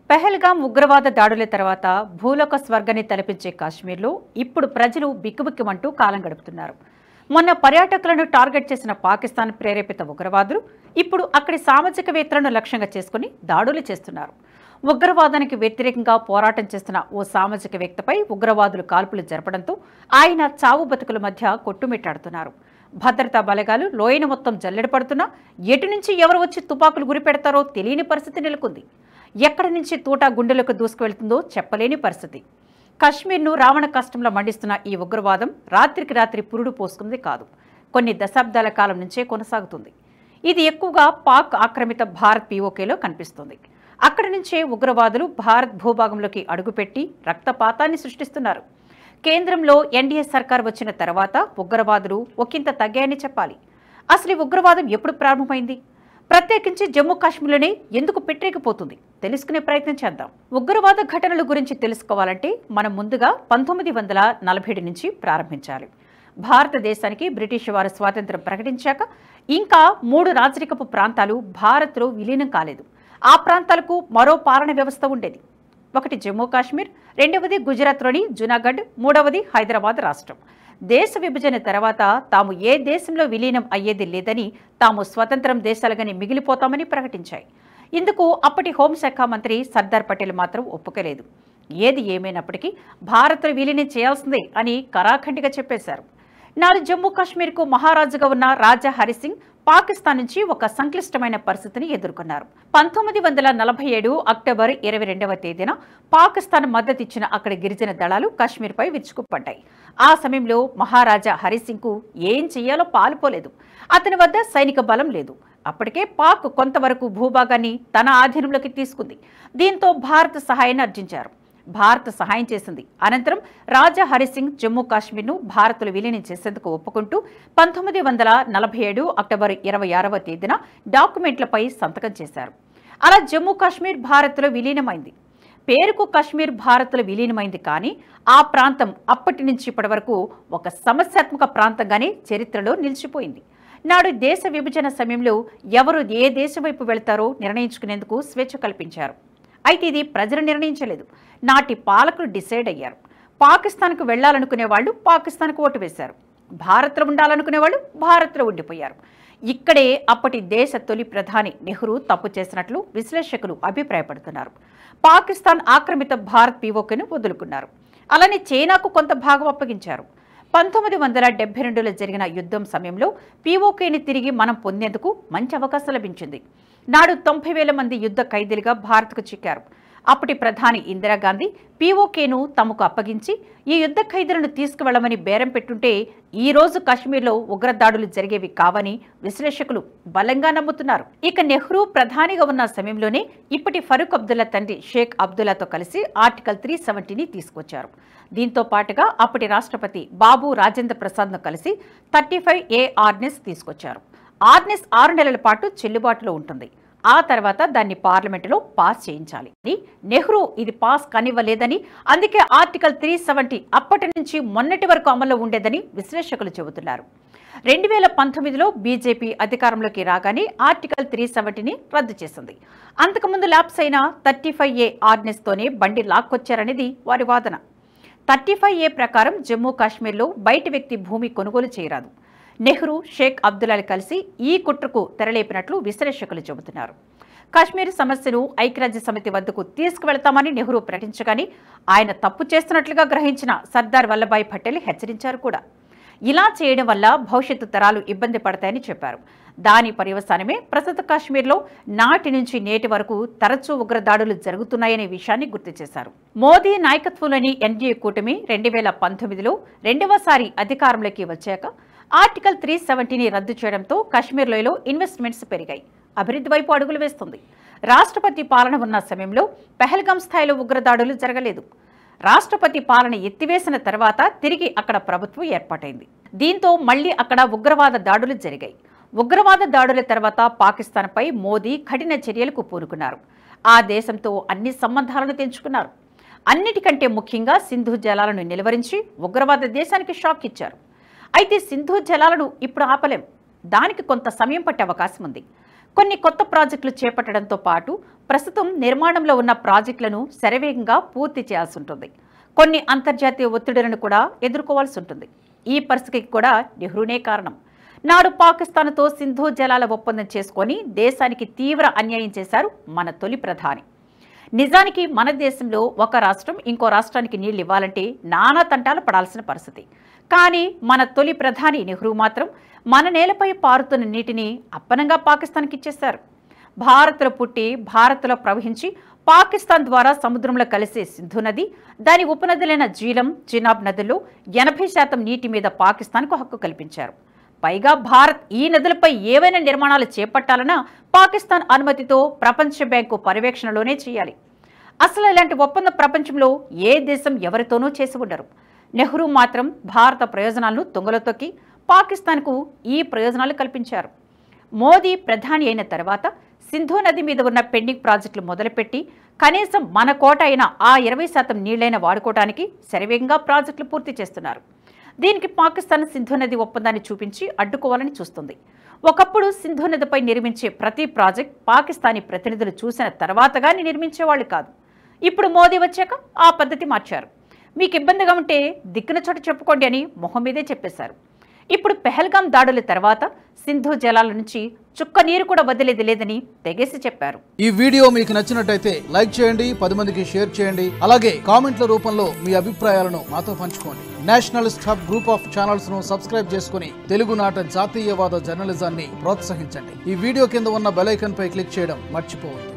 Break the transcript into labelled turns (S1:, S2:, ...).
S1: పెహల్గాం ఉగ్రవాద దాడుల తర్వాత భూలోక స్వర్గాన్ని తలపించే కాశ్మీర్లో ఇప్పుడు ప్రజలు బిక్కుబిక్కుమంటూ కాలం గడుపుతున్నారు. మొన్న పర్యాటకులను టార్గెట్ చేసిన పాకిస్తాన్ ప్రేరేపిత ఉగ్రవాదులు ఇప్పుడు అక్కడి సామాజికవేత్తలను లక్ష్యంగా చేసుకుని దాడులు చేస్తున్నారు. ఉగ్రవాదానికి వ్యతిరేకంగా పోరాటం చేస్తున్న ఓ సామాజికవేత్తపై ఉగ్రవాదులు కాల్పులు జరపడంతో ఆయన చావు బతుకుల మధ్య కొట్టుమిట్టాడుతున్నారు. భద్రతా బలగాలు లోయను మొత్తం జల్లెడపడుతున్నా ఎటు నుంచి ఎవరు వచ్చి తుపాకులు గురిపెడతారో తెలియని పరిస్థితి నెలకొంది. ఎక్కడి నుంచి తూటా గుండెలకు దూసుకువెళ్తుందో చెప్పలేని పరిస్థితి. కశ్మీర్ను రావణ కష్టంలో మండిస్తున్న ఈ ఉగ్రవాదం రాత్రికి రాత్రి పురుడు పోసుకుంది కాదు, కొన్ని దశాబ్దాల కాలం నుంచే కొనసాగుతుంది. ఇది ఎక్కువగా పాక్ ఆక్రమిత భారత్ పీఓకేలో కనిపిస్తుంది. అక్కడి నుంచే ఉగ్రవాదులు భారత్ భూభాగంలోకి అడుగుపెట్టి రక్తపాతాన్ని సృష్టిస్తున్నారు. కేంద్రంలో ఎన్డీఏ సర్కార్ వచ్చిన తర్వాత ఉగ్రవాదులు ఒకంత తగ్గాయని చెప్పాలి. అసలు ఈ ఉగ్రవాదం ఎప్పుడు ప్రారంభమైంది, ప్రత్యేకించి జమ్మూ కాశ్మీర్లోనే ఎందుకు పెట్టేకపోతుంది తెలుసుకునే ప్రయత్నం చేద్దాం. ఉగ్రవాద ఘటనల గురించి తెలుసుకోవాలంటే మనం ముందుగా 1947 నుంచి ప్రారంభించాలి. భారతదేశానికి బ్రిటిష్ వారు స్వాతంత్ర్యం ప్రకటించాక ఇంకా 3 రాజరికపు ప్రాంతాలు భారత్లో విలీనం కాలేదు. ఆ ప్రాంతాలకు మరో పాలన వ్యవస్థ ఉండేది. ఒకటి జమ్మూ కాశ్మీర్, రెండవది గుజరాత్లోని జునాగఢ్, మూడవది హైదరాబాద్ రాష్ట్రం. దేశ విభజన తర్వాత తాము ఏ దేశంలో విలీనం అయ్యేది లేదని, తాము స్వతంత్రం దేశాలుగానే మిగిలిపోతామని ప్రకటించాయి. ఇందుకు అప్పటి హోంశాఖ మంత్రి సర్దార్ పటేల్ మాత్రం ఒప్పుకోలేదు. ఏది ఏమైనప్పటికీ భారత్లో విలీనం చేయాల్సిందే అని కరాఖండిగా చెప్పేశారు. నాడు జమ్మూ కాశ్మీర్కు మహారాజుగా ఉన్న రాజా హరిసింగ్ పాకిస్తాన్ నుంచి ఒక సంక్లిష్టమైన పరిస్థితిని ఎదుర్కొన్నారు. 1947 అక్టోబర్ 22వ తేదీన పాకిస్తాన్ మద్దతిచ్చిన అక్కడి గిరిజన దళాలు కశ్మీర్పై విరుచుకుపడ్డాయి. ఆ సమయంలో మహారాజా హరిసింగ్కు ఏం చేయాలో పాలుపోలేదు. అతని వద్ద సైనిక బలం లేదు. అప్పటికే పాక్ కొంతవరకు భూభాగాన్ని తన ఆధీనంలోకి తీసుకుంది. దీంతో భారత్ సహాయాన్ని అర్జించారు. భారత్ సహాయం చేసింది. అనంతరం రాజా హరిసింగ్ జమ్మూ కాశ్మీర్ను భారత్లో విలీనం చేసేందుకు ఒప్పుకుంటూ 1947 అక్టోబర్ 26వ తేదీన డాక్యుమెంట్లపై సంతకం చేశారు. అలా జమ్మూ కాశ్మీర్ భారత్లో విలీనమైంది. పేరుకు కశ్మీర్ భారత్లో విలీనమైంది, కానీ ఆ ప్రాంతం అప్పటి నుంచి ఇప్పటి వరకు ఒక సమస్యాత్మక ప్రాంతంగానే చరిత్రలో నిలిచిపోయింది. నాడు దేశ విభజన సమయంలో ఎవరు ఏ దేశం వైపు వెళ్తారో నిర్ణయించుకునేందుకు స్వేచ్ఛ కల్పించారు. అయితే ఇది ప్రజలు నిర్ణయించలేదు. నాటి పాలకులు డిసైడ్ అయ్యారు. పాకిస్తాన్కు వెళ్లాలనుకునే వాళ్ళు పాకిస్తాన్కు ఓటు వేశారు. భారత్లో ఉండాలనుకునే వాళ్ళు భారత్లో ఉండిపోయారు. ఇక్కడే అప్పటి దేశ తొలి ప్రధాని నెహ్రూ తప్పు చేసినట్లు విశ్లేషకులు అభిప్రాయపడుతున్నారు. పాకిస్తాన్ ఆక్రమిత భారత్ పీఓకేను వదులుకున్నారు. అలానే చైనాకు కొంత భాగం అప్పగించారు. 1972లో జరిగిన యుద్ధం సమయంలో పీఓకేని తిరిగి మనం పొందేందుకు మంచి అవకాశం లభించింది. నాడు 90,000 మంది యుద్ధ ఖైదీలుగా భారత్కు చిక్కారు. అప్పటి ప్రధాని ఇందిరాగాంధీ పీఓకేను తమకు అప్పగించి ఈ యుద్ధ ఖైదీలను తీసుకువెళ్లమని బేరం పెట్టుంటే ఈ రోజు కశ్మీర్లో ఉగ్రదాడులు జరిగేవి కావని విశ్లేషకులు బలంగా నమ్ముతున్నారు. ఇక నెహ్రూ ప్రధానిగా ఉన్న సమయంలోనే ఇప్పటి ఫరూక్ అబ్దుల్లా తండ్రి షేక్ అబ్దుల్లాతో కలిసి ఆర్టికల్ 370ని తీసుకొచ్చారు. దీంతో పాటుగా అప్పటి రాష్ట్రపతి బాబు రాజేంద్ర ప్రసాద్ను కలిసి 35A ఆర్డినెన్స్ తీసుకొచ్చారు. ఆర్డినెన్స్ 6 నెలల పాటు చెల్లుబాటులో ఉంటుంది. ఆ తర్వాత దాన్ని పార్లమెంటులో పాస్ చేయించాలి. నెహ్రూ ఇది పాస్ కానివ్వలేదని, అందుకే ఆర్టికల్ 370 అప్పటి నుంచి మొన్నటి వరకు అమల్లో ఉండేదని విశ్లేషకులు చెబుతున్నారు. 2019లో బీజేపీ అధికారంలోకి రాగానే ఆర్టికల్ 370ని రద్దు చేసింది. అంతకుముందు ల్యాప్స్ అయిన 35A ఆర్డినెన్స్తోనే బండి లాక్కొచ్చారనేది వారి వాదన. 35A ప్రకారం జమ్మూ కాశ్మీర్లో బయటి వ్యక్తి భూమి కొనుగోలు చేయరాదు. నెహ్రూ షేక్ అబ్దుల్లాలు కలిసి ఈ కుట్రకు తెరలేపినట్లు విశ్లేషకులు చెబుతున్నారు. కాశ్మీర్ సమస్యను ఐక్యరాజ్య సమితి వద్దకు తీసుకువెళతామని నెహ్రూ ప్రకటించగానే ఆయన తప్పు చేస్తున్నట్లుగా గ్రహించిన సర్దార్ వల్లభాయ్ పటేల్ హెచ్చరించారు కూడా. ఇలా చేయడం వల్ల భవిష్యత్తు తరాలు ఇబ్బంది పడతాయని చెప్పారు. దాని పర్యవసానమే ప్రస్తుత కాశ్మీర్లో నాటి నుంచి నేటి వరకు తరచూ ఉగ్రదాడులు జరుగుతున్నాయనే విషయాన్ని గుర్తు చేశారు. మోదీ నాయకత్వంలోని ఎన్డీఏ కూటమి 2019లో రెండవసారి అధికారంలోకి వచ్చాక ఆర్టికల్ 370ని రద్దు చేయడంతో కశ్మీర్లో ఇన్వెస్ట్మెంట్స్ పెరిగాయి. అభివృద్ధి వైపు అడుగులు వేస్తుంది. రాష్ట్రపతి పాలన ఉన్న సమయంలో పెహల్గాం స్థాయిలో ఉగ్రదాడులు జరగలేదు. రాష్ట్రపతి పాలన ఎత్తివేసిన తర్వాత తిరిగి అక్కడ ప్రభుత్వం ఏర్పాటైంది. దీంతో మళ్లీ అక్కడ ఉగ్రవాద దాడులు జరిగాయి. ఉగ్రవాద దాడుల తర్వాత పాకిస్తాన్పై మోదీ కఠిన చర్యలకు పూనుకున్నారు. ఆ దేశంతో అన్ని సంబంధాలను తెంచుకున్నారు. అన్నిటికంటే ముఖ్యంగా సింధు జలాలను నిలువరించి ఉగ్రవాద దేశానికి షాక్ ఇచ్చారు. అయితే సింధు జలాలను ఇప్పుడు ఆపలేం. దానికి కొంత సమయం పట్టే అవకాశం ఉంది. కొన్ని కొత్త ప్రాజెక్టులు చేపట్టడంతో పాటు ప్రస్తుతం నిర్మాణంలో ఉన్న ప్రాజెక్టులను శరవేగంగా పూర్తి చేయాల్సి ఉంటుంది. కొన్ని అంతర్జాతీయ ఒత్తిడులను కూడా ఎదుర్కోవాల్సి ఉంటుంది. ఈ పరిస్థితికి కూడా నెహ్రూనే కారణం. నాడు పాకిస్తాన్తో సింధు జలాల ఒప్పందం చేసుకొని దేశానికి తీవ్ర అన్యాయం చేశారు మన తొలి ప్రధాని. నిజానికి మన దేశంలో ఒక రాష్ట్రం ఇంకో రాష్ట్రానికి నీళ్లు ఇవ్వాలంటే నానా తంటాలు పడాల్సిన పరిస్థితి. కానీ మన తొలి ప్రధాని నెహ్రూ మాత్రం మన నేలపై పారుతున్న నీటిని అప్పనంగా పాకిస్తాన్కి ఇచ్చేశారు. భారత్లో పుట్టి భారత్లో ప్రవహించి పాకిస్తాన్ ద్వారా సముద్రంలో కలిసే సింధు నది, దాని ఉపనదులైన జీలం, చినాబ్ నదుల్లో 80% నీటి మీద పాకిస్తాన్కు హక్కు కల్పించారు. పైగా భారత్ ఈ నదులపై ఏవైనా నిర్మాణాలు చేపట్టాలన్నా పాకిస్తాన్ అనుమతితో ప్రపంచ బ్యాంకు పర్యవేక్షణలోనే చేయాలి. అసలు ఇలాంటి ఒప్పందం ప్రపంచంలో ఏ దేశం ఎవరితోనూ చేసి ఉండరు. నెహ్రూ మాత్రం భారత ప్రయోజనాలను తుంగలో తొక్కి పాకిస్తాన్కు ఈ ప్రయోజనాలు కల్పించారు. మోదీ ప్రధాని అయిన తర్వాత సింధు నది మీద ఉన్న పెండింగ్ ప్రాజెక్టులు మొదలుపెట్టి కనీసం మన కోట అయిన ఆ 20% నీళ్లైనా వాడుకోవడానికి శరవేగంగా ప్రాజెక్టులు పూర్తి చేస్తున్నారు. దీనికి పాకిస్తాన్ సింధు నది ఒప్పందాన్ని చూపించి అడ్డుకోవాలని చూస్తుంది. ఒకప్పుడు సింధు నదిపై నిర్మించే ప్రతి ప్రాజెక్ట్ పాకిస్తానీ ప్రతినిధులు చూసిన తర్వాతగాని నిర్మించేవాళ్లు కాదు. ఇప్పుడు మోదీ వచ్చాక ఆ పద్ధతి మార్చారు. మీకు ఇబ్బందిగా ఉంటే దిక్కున చోట చెప్పుకోండి అని మొహం మీదే చెప్పేశారు. ఇప్పుడు పెహల్గాం దాడుల తర్వాత సింధు జలాల నుంచి చుక్క నీరు కూడా వదిలేది లేదని తెగేసి చెప్పారు.
S2: ఈ వీడియో మీకు నచ్చినట్టయితే లైక్ చేయండి, 10 మందికి షేర్ చేయండి. అలాగే కామెంట్ల రూపంలో మీ అభిప్రాయాలను మాతో పంచుకోండి. Nationalist hub group of channels ను సబ్స్క్రైబ్ చేసుకుని తెలుగునాట జాతీయవాద జర్నలిజాన్ని ప్రోత్సహించండి. ఈ వీడియో కింద ఉన్న బెల్ ఐకాన్ పై క్లిక్ చేయడం మర్చిపోవద్దు.